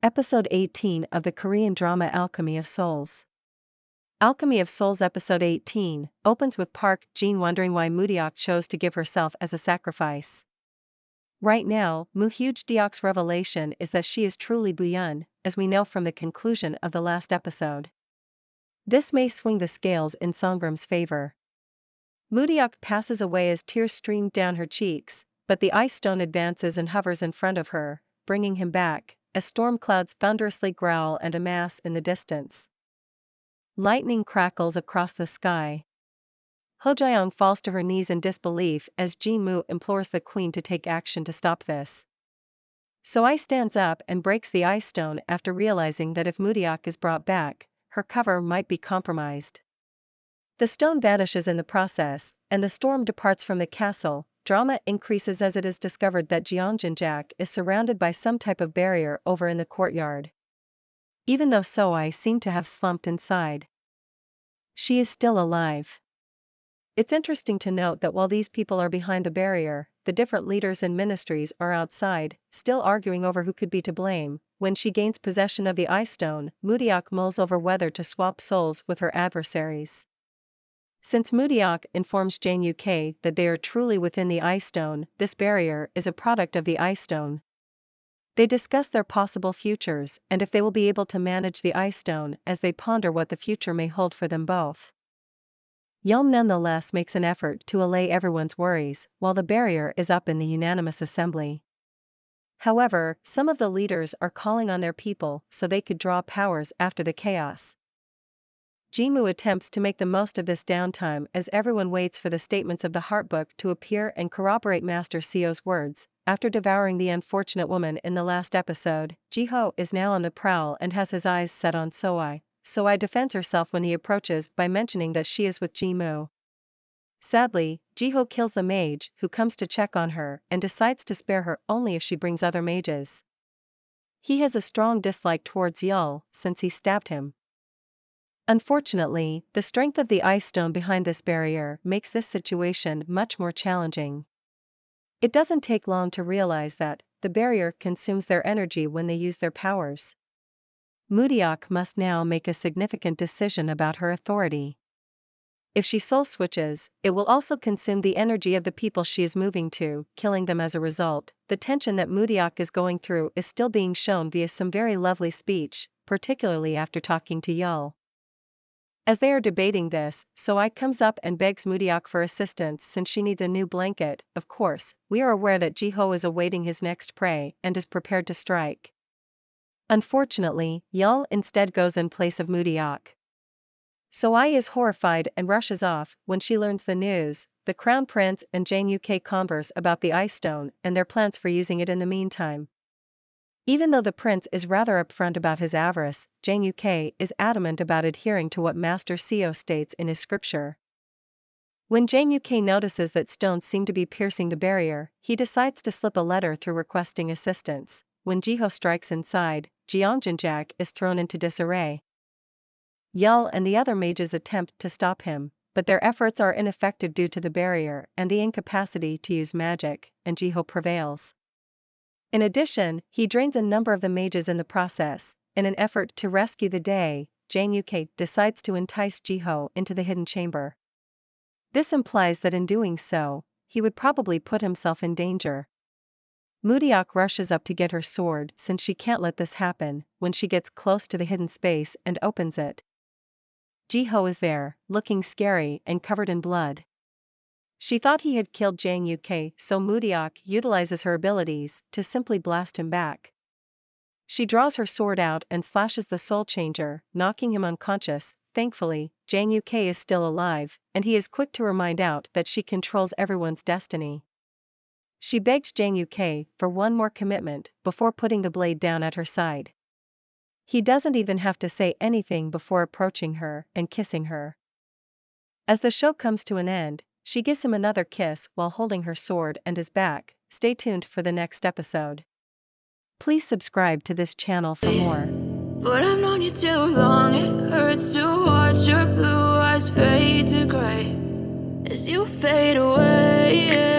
Episode 18 of the Korean drama Alchemy of Souls. Alchemy of Souls Episode 18 opens with Park Jin wondering why Mudeok chose to give herself as a sacrifice. Right now, Moo Hyuk-deok's revelation is that she is truly Buyun, as we know from the conclusion of the last episode. This may swing the scales in Songbrim's favor. Mudeok passes away as tears stream down her cheeks, but the ice stone advances and hovers in front of her, bringing him back, as storm clouds thunderously growl and amass in the distance. Lightning crackles across the sky. Ho-jeong falls to her knees in disbelief as Ji-moo implores the queen to take action to stop this. So-ai stands up and breaks the ice stone after realizing that if Mudeok is brought back, her cover might be compromised. The stone vanishes in the process, and the storm departs from the castle. Drama increases as it is discovered that Jeongjin-jak is surrounded by some type of barrier over in the courtyard. Even though So-ai seemed to have slumped inside, she is still alive. It's interesting to note that while these people are behind the barrier, the different leaders and ministries are outside, still arguing over who could be to blame. When she gains possession of the ice stone, Mudeok mulls over whether to swap souls with her adversaries. Since Mudeok informs Jang Uk that they are truly within the ice stone, this barrier is a product of the ice stone. They discuss their possible futures and if they will be able to manage the ice stone as they ponder what the future may hold for them both. Yulm nonetheless makes an effort to allay everyone's worries while the barrier is up in the unanimous assembly. However, some of the leaders are calling on their people so they could draw powers after the chaos. Ji-moo attempts to make the most of this downtime as everyone waits for the statements of the heart book to appear and corroborate Master Seo's words. After devouring the unfortunate woman in the last episode, Ji-ho is now on the prowl and has his eyes set on So-ai. So-ai defends herself when he approaches by mentioning that she is with Ji-moo. Sadly, Ji-ho kills the mage who comes to check on her and decides to spare her only if she brings other mages. He has a strong dislike towards Yul since he stabbed him. Unfortunately, the strength of the ice stone behind this barrier makes this situation much more challenging. It doesn't take long to realize that the barrier consumes their energy when they use their powers. Mudeok must now make a significant decision about her authority. If she soul switches, it will also consume the energy of the people she is moving to, killing them as a result. The tension that Mudeok is going through is still being shown via some very lovely speech, particularly after talking to Yul. As they are debating this, So-ai comes up and begs Mudeok for assistance since she needs a new blanket. Of course, we are aware that Ji-ho is awaiting his next prey and is prepared to strike. Unfortunately, Yul instead goes in place of Mudeok. So-ai is horrified and rushes off. When she learns the news, the Crown Prince and Jang Uk converse about the ice stone and their plans for using it in the meantime. Even though the prince is rather upfront about his avarice, Jang Uk is adamant about adhering to what Master Seo states in his scripture. When Jang Uk notices that stones seem to be piercing the barrier, he decides to slip a letter through requesting assistance. When Ji-ho strikes inside, Jeongjin-jak is thrown into disarray. Yul and the other mages attempt to stop him, but their efforts are ineffective due to the barrier and the incapacity to use magic, and Ji-ho prevails. In addition, he drains a number of the mages in the process. In an effort to rescue the day, Jang Uk decides to entice Ji-ho into the hidden chamber. This implies that in doing so, he would probably put himself in danger. Mudeok rushes up to get her sword since she can't let this happen. When she gets close to the hidden space and opens it, Ji-ho is there, looking scary and covered in blood. She thought he had killed Jang Uk, so Mudeok utilizes her abilities to simply blast him back. She draws her sword out and slashes the soul changer, knocking him unconscious. Thankfully, Jang Uk is still alive, and he is quick to remind out that she controls everyone's destiny. She begs Jang Uk for one more commitment before putting the blade down at her side. He doesn't even have to say anything before approaching her and kissing her. As the show comes to an end, she gives him another kiss while holding her sword and is back. Stay tuned for the next episode. Please subscribe to this channel for more. But I've known you too long, it hurts to watch your blue eyes fade to gray as you fade away.